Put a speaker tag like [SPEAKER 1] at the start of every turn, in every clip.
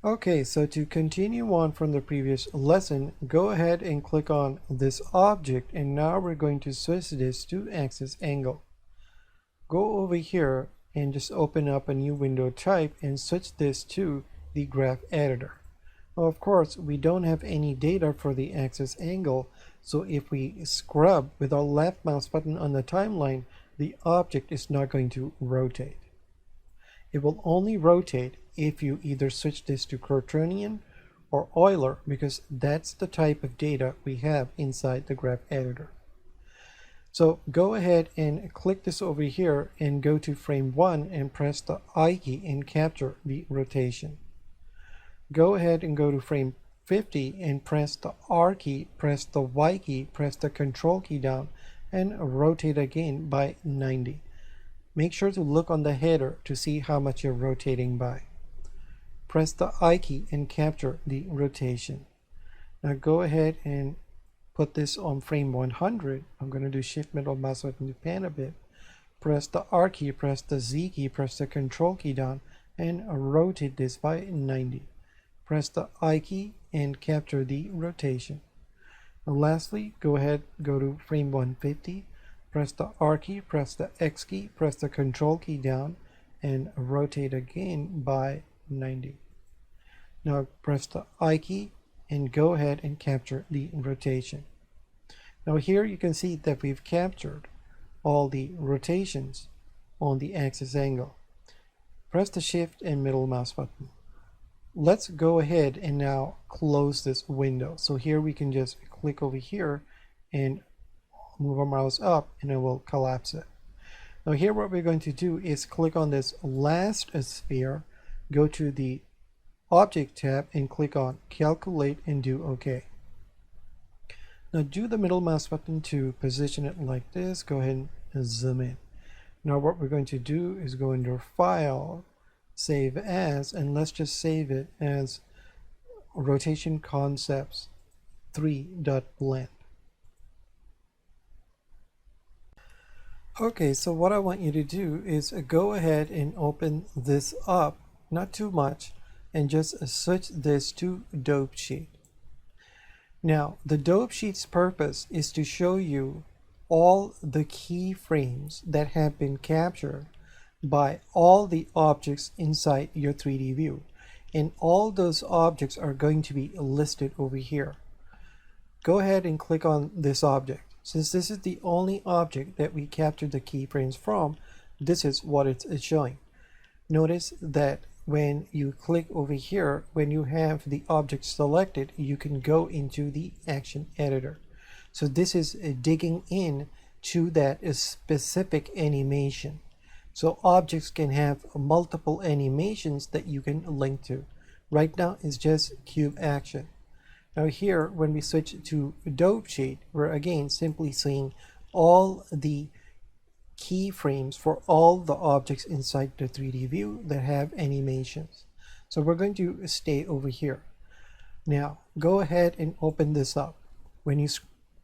[SPEAKER 1] Okay, so to continue on from the previous lesson, go ahead and click on this object, and now we're going to switch this to axis angle. Go over here and just open up a new window type and switch this to the graph editor. Now, of course, we don't have any data for the axis angle, so if we scrub with our left mouse button on the timeline, the object is not going to rotate. It will only rotate if you either switch this to Quaternion or Euler, because that's the type of data we have inside the graph editor. So go ahead and click this over here and go to frame 1 and press the I key and capture the rotation. Go ahead and go to frame 50 and press the R key, press the Y key, press the control key down, and rotate again by 90. Make sure to look on the header to see how much you're rotating by. Press the I key and capture the rotation. Now go ahead and put this on frame 100. I'm going to do shift middle mouse button to pan a bit. Press the R key, press the Z key, press the control key down, and rotate this by 90. Press the I key and capture the rotation. And lastly, go ahead, go to frame 150. Press the R key, press the X key, press the control key down, and rotate again by 90. Now press the I key and go ahead and capture the rotation. Now here you can see that we've captured all the rotations on the axis angle. Press the shift and middle mouse button. Let's go ahead and now close this window. So here we can just click over here and move our mouse up and it will collapse it. Now here what we're going to do is click on this last sphere, go to the Object tab and click on Calculate and do OK. Now do the middle mouse button to position it like this. Go ahead and zoom in. Now what we're going to do is go into File, Save As, and let's just save it as Rotation Concepts 3.blend. Okay, so what I want you to do is go ahead and open this up, not too much, and just switch this to dope sheet. Now, the dope sheet's purpose is to show you all the keyframes that have been captured by all the objects inside your 3D view. And all those objects are going to be listed over here. Go ahead and click on this object. Since this is the only object that we captured the keyframes from, this is what it's showing. Notice that when you click over here, when you have the object selected, you can go into the action editor. So this is digging in to that specific animation. So objects can have multiple animations that you can link to. Right now it's just cube action. Now here, when we switch to dope sheet, we're again simply seeing all the keyframes for all the objects inside the 3D view that have animations. So we're going to stay over here. Now go ahead and open this up. When you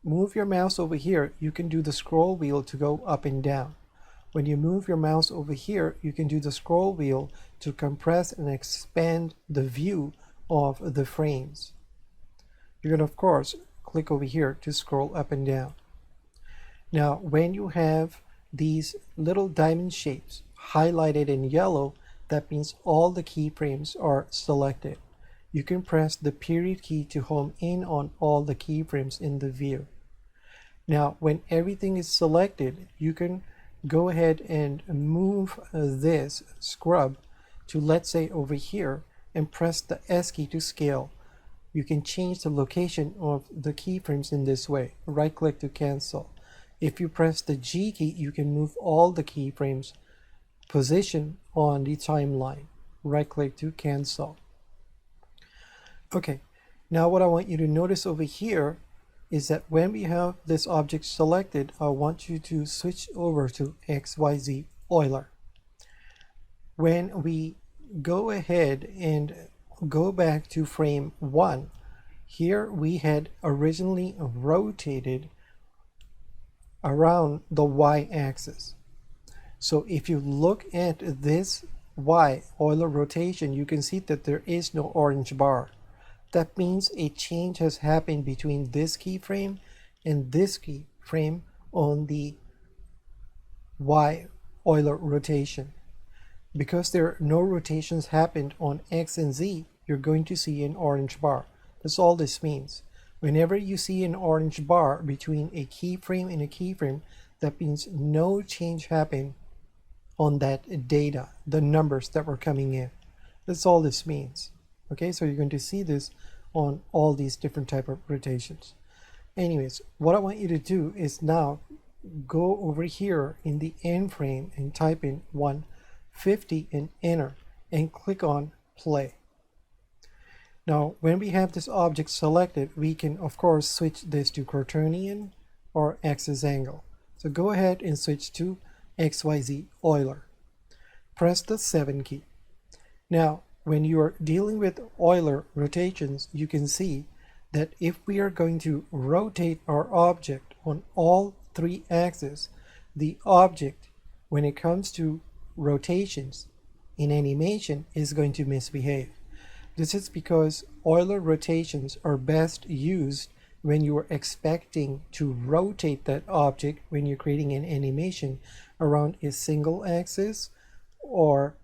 [SPEAKER 1] move your mouse over here, you can do the scroll wheel to go up and down. When you move your mouse over here, you can do the scroll wheel to compress and expand the view of the frames. You can of course click over here to scroll up and down. Now when you have these little diamond shapes highlighted in yellow, that means all the keyframes are selected. You can press the period key to home in on all the keyframes in the view. Now when everything is selected, you can go ahead and move this scrub to, let's say, over here, and press the S key to scale. You can change the location of the keyframes in this way. Right click to cancel. If you press the G key, you can move all the keyframes position on the timeline. Right click to cancel. Okay, now what I want you to notice over here is that when we have this object selected, I want you to switch over to XYZ Euler. When we go ahead and go back to frame 1, here we had originally rotated around the y-axis. So if you look at this Y, Euler rotation, you can see that there is no orange bar. That means a change has happened between this keyframe and this keyframe on the Y Euler rotation. Because there are no rotations happened on X and Z, you're going to see an orange bar. That's all this means. Whenever you see an orange bar between a keyframe and a keyframe, that means no change happened on that data, the numbers that were coming in. That's all this means. Okay, so you're going to see this on all these different type of rotations. Anyways, what I want you to do is now go over here in the end frame and type in 150 and enter and click on play. Now when we have this object selected, we can of course switch this to quaternion or axis angle. So go ahead and switch to XYZ Euler. Press the 7 key. Now when you are dealing with Euler rotations, you can see that if we are going to rotate our object on all 3 axes, the object, when it comes to rotations in animation, is going to misbehave. This is because Euler rotations are best used when you are expecting to rotate that object when you're creating an animation around a single axis or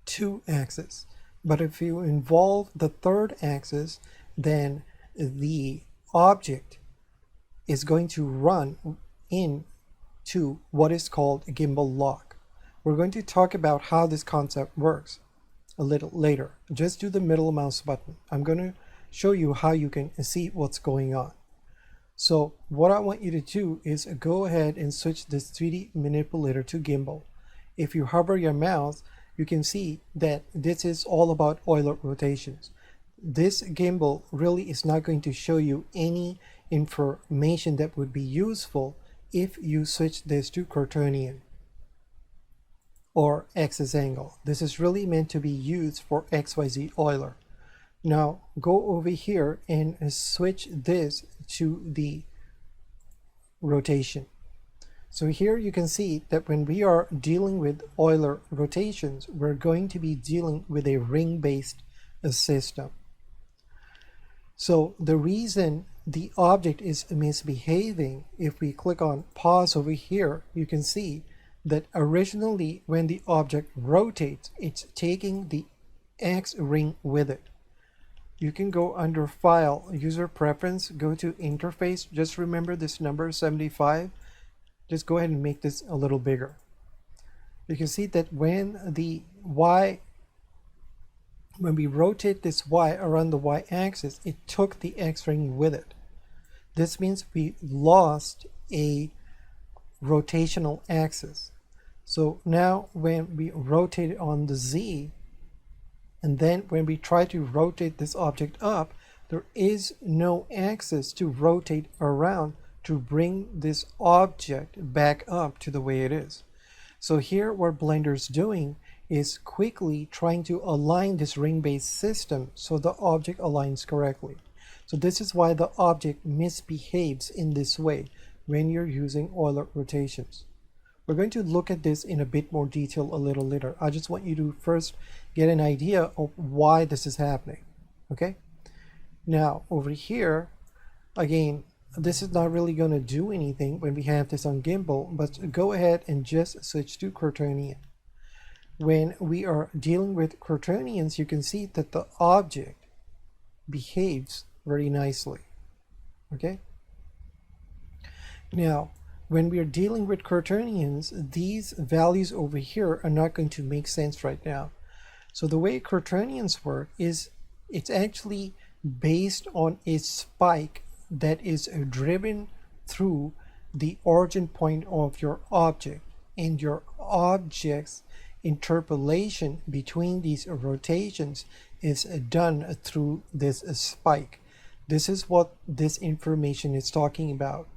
[SPEAKER 1] 2 axes. But if you involve the 3rd axis, then the object is going to run into what is called a gimbal lock. We're going to talk about how this concept works a little later. Just do the middle mouse button. I'm going to show you how you can see what's going on. So what I want you to do is go ahead and switch this 3D manipulator to gimbal. If you hover your mouse, you can see that this is all about Euler rotations. This gimbal really is not going to show you any information that would be useful if you switch this to quaternion or axis angle. This is really meant to be used for XYZ Euler. Now go over here and switch this to the rotation. So here you can see that when we are dealing with Euler rotations, we're going to be dealing with a ring-based system. So the reason the object is misbehaving, if we click on pause over here, you can see that originally when the object rotates, it's taking the X ring with it. You can go under File, User Preference, go to Interface. Just remember this number 75. Just go ahead and make this a little bigger. You can see that when the Y, when we rotate this Y around the Y axis, it took the X ring with it. This means we lost a rotational axis. So now when we rotate it on the Z, and then when we try to rotate this object up, there is no axis to rotate around to bring this object back up to the way it is. So here what Blender's doing is quickly trying to align this ring-based system so the object aligns correctly. So this is why the object misbehaves in this way when you're using Euler rotations. We're going to look at this in a bit more detail a little later. I just want you to first get an idea of why this is happening. Okay? Now over here, again, this is not really going to do anything when we have this on gimbal, but go ahead and just switch to quaternion. When we are dealing with quaternions, you can see that the object behaves very nicely. Okay? Now, when we are dealing with quaternions, these values over here are not going to make sense right now. So the way quaternions work is it's actually based on a spike that is driven through the origin point of your object, and your object's interpolation between these rotations is done through this spike. This is what this information is talking about.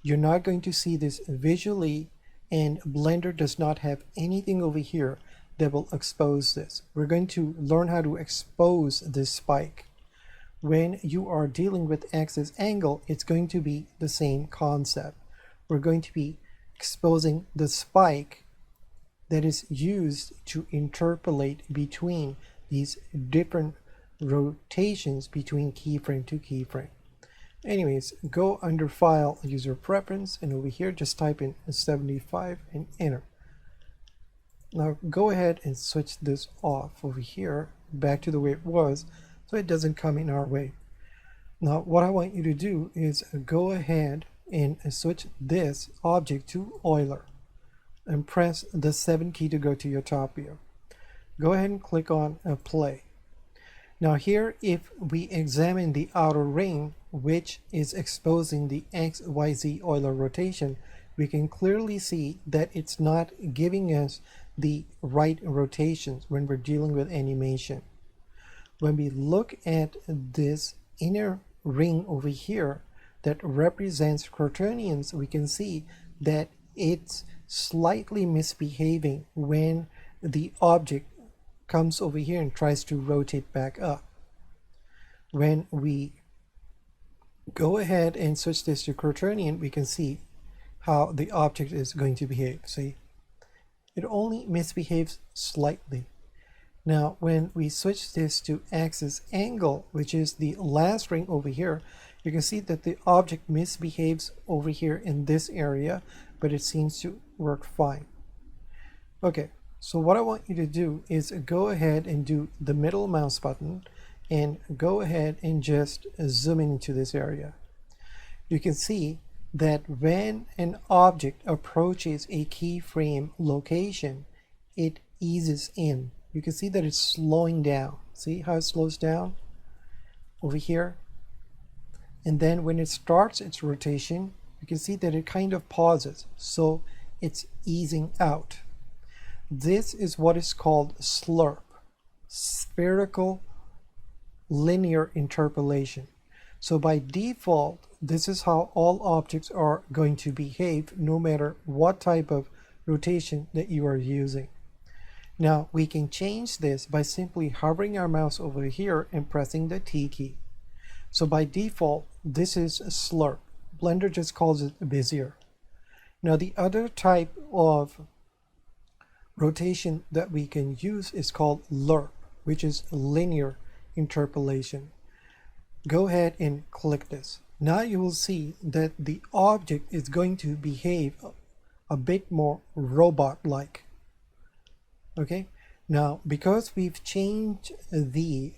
[SPEAKER 1] You're not going to see this visually, and Blender does not have anything over here that will expose this. We're going to learn how to expose this spike. When you are dealing with axis angle, it's going to be the same concept. We're going to be exposing the spike that is used to interpolate between these different rotations between keyframe to keyframe. Anyways, go under File, User Preference, and over here just type in 75 and enter. Now go ahead and switch this off over here back to the way it was so it doesn't come in our way. Now what I want you to do is go ahead and switch this object to Euler and press the 7 key to go to your top view. Go ahead and click on Play. Now here, if we examine the outer ring, which is exposing the XYZ Euler rotation, we can clearly see that it's not giving us the right rotations when we're dealing with animation. When we look at this inner ring over here that represents quaternions, we can see that it's slightly misbehaving when the object comes over here and tries to rotate back up. When we go ahead and switch this to quaternion, we can see how the object is going to behave. See, it only misbehaves slightly. Now when we switch this to axis angle, which is the last ring over here, you can see that the object misbehaves over here in this area, but it seems to work fine. Okay, so what I want you to do is go ahead and do the middle mouse button and go ahead and just zoom into this area. You can see that when an object approaches a keyframe location, it eases in. You can see that it's slowing down. See how it slows down over here? And then when it starts its rotation, you can see that it kind of pauses. So it's easing out. This is what is called SLIRP, spherical linear interpolation. So by default, this is how all objects are going to behave no matter what type of rotation that you are using. Now we can change this by simply hovering our mouse over here and pressing the T key. So by default, this is a SLIRP. Blender just calls it Bezier. Now the other type of rotation that we can use is called LIRP, which is linear interpolation. Go ahead and click this. Now you will see that the object is going to behave a bit more robot-like. Okay, now because we've changed the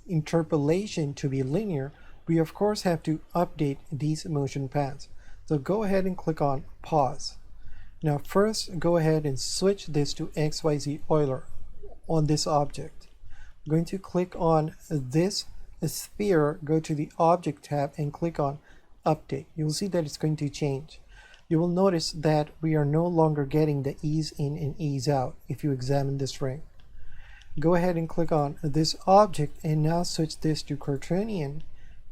[SPEAKER 1] interpolation to be linear, we of course have to update these motion paths. So go ahead and click on pause. Now first go ahead and switch this to XYZ Euler on this object. I'm going to click on this sphere, go to the object tab and click on update. You'll see that it's going to change. You will notice that we are no longer getting the ease in and ease out if you examine this ring. Go ahead and click on this object and now switch this to quaternion.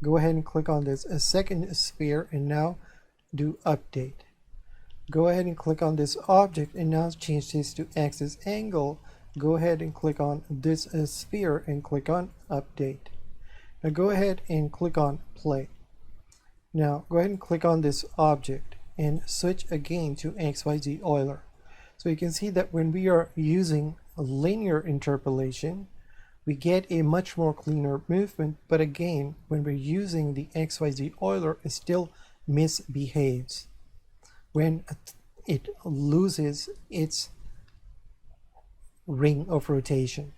[SPEAKER 1] Go ahead and click on this second sphere and now do update. Go ahead and click on this object and now change this to axis angle. Go ahead and click on this sphere and click on update. Now go ahead and click on play. Now go ahead and click on this object and switch again to XYZ Euler. So you can see that when we are using a linear interpolation, we get a much more cleaner movement, but again, when we're using the XYZ Euler, it still misbehaves when it loses its ring of rotation.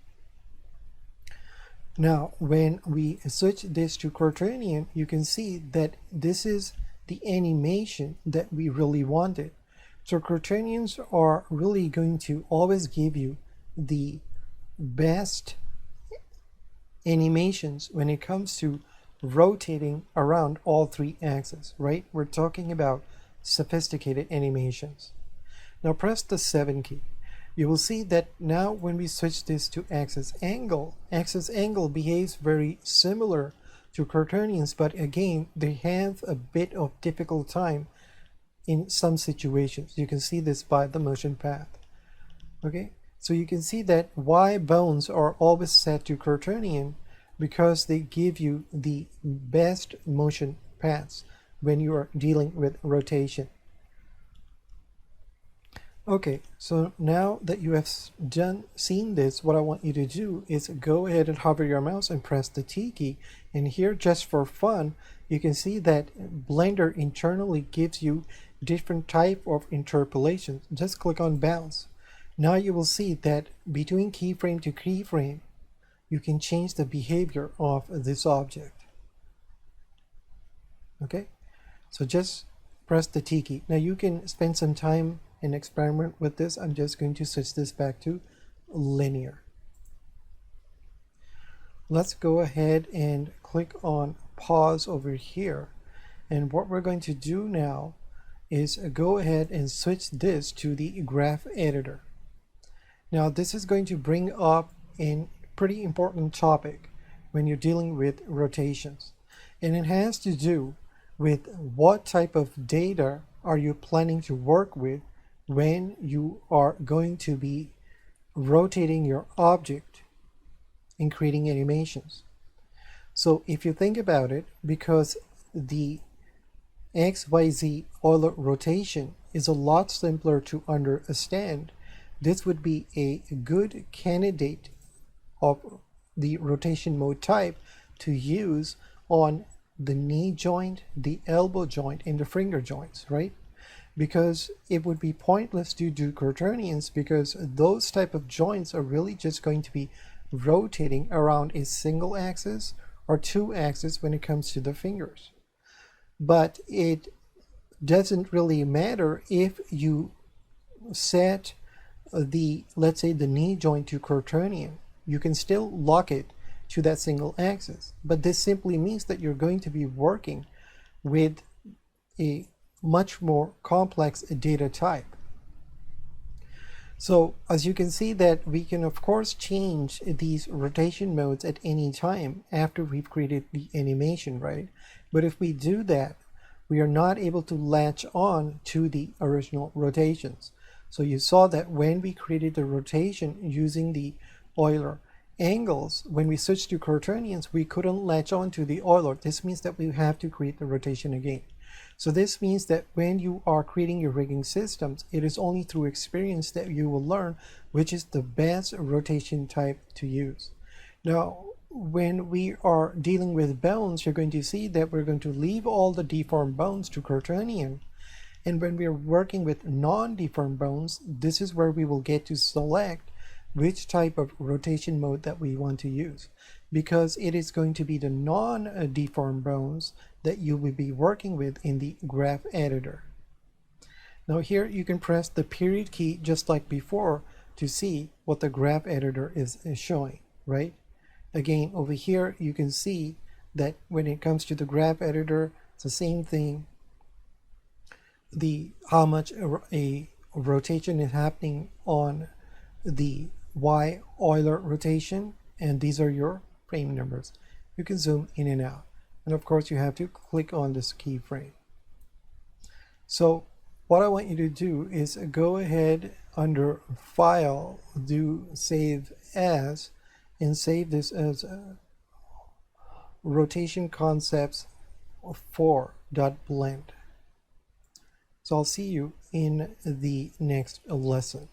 [SPEAKER 1] Now, when we switch this to quaternion, you can see that this is the animation that we really wanted. So quaternions are really going to always give you the best animations when it comes to rotating around all three axes, right? We're talking about sophisticated animations. Now press the 7 key. You will see that now when we switch this to axis angle behaves very similar to quaternions, but again, they have a bit of difficult time in some situations. You can see this by the motion path. Okay, so you can see that Y bones are always set to quaternion because they give you the best motion paths when you are dealing with rotation. Okay, so now that you have seen this, what I want you to do is go ahead and hover your mouse and press the T key. And here, just for fun, you can see that Blender internally gives you different type of interpolations. Just click on bounce. Now you will see that between keyframe to keyframe, you can change the behavior of this object. Okay, so just press the T key. Now you can spend some time and experiment with this. I'm just going to switch this back to linear. Let's go ahead and click on pause over here. And what we're going to do now is go ahead and switch this to the graph editor. Now this is going to bring up a pretty important topic when you're dealing with rotations. And it has to do with what type of data are you planning to work with when you are going to be rotating your object and creating animations. So if you think about it, because the XYZ Euler rotation is a lot simpler to understand, this would be a good candidate of the rotation mode type to use on the knee joint, the elbow joint, and the finger joints, right? Because it would be pointless to do quaternions, because those type of joints are really just going to be rotating around a single axis or two axes when it comes to the fingers. But it doesn't really matter if you set the, let's say, the knee joint to quaternion. You can still lock it to that single axis, but this simply means that you're going to be working with a much more complex data type. So as you can see that we can of course change these rotation modes at any time after we've created the animation, right? But if we do that, we are not able to latch on to the original rotations. So you saw that when we created the rotation using the Euler angles, when we switched to quaternions, we couldn't latch on to the Euler. This means that we have to create the rotation again. So this means that when you are creating your rigging systems, it is only through experience that you will learn which is the best rotation type to use. Now, when we are dealing with bones, you're going to see that we're going to leave all the deformed bones to quaternion. And when we're working with non-deformed bones, this is where we will get to select which type of rotation mode that we want to use, because it is going to be the non-deformed bones that you will be working with in the graph editor. Now here you can press the period key just like before to see what the graph editor is showing, right? Again, over here you can see that when it comes to the graph editor, it's the same thing. How much a rotation is happening on the Y Euler rotation, and these are your frame numbers. You can zoom in and out, and of course you have to click on this keyframe. So what I want you to do is go ahead under File, do Save As, and save this as rotation concepts 4.blend. So I'll see you in the next lesson.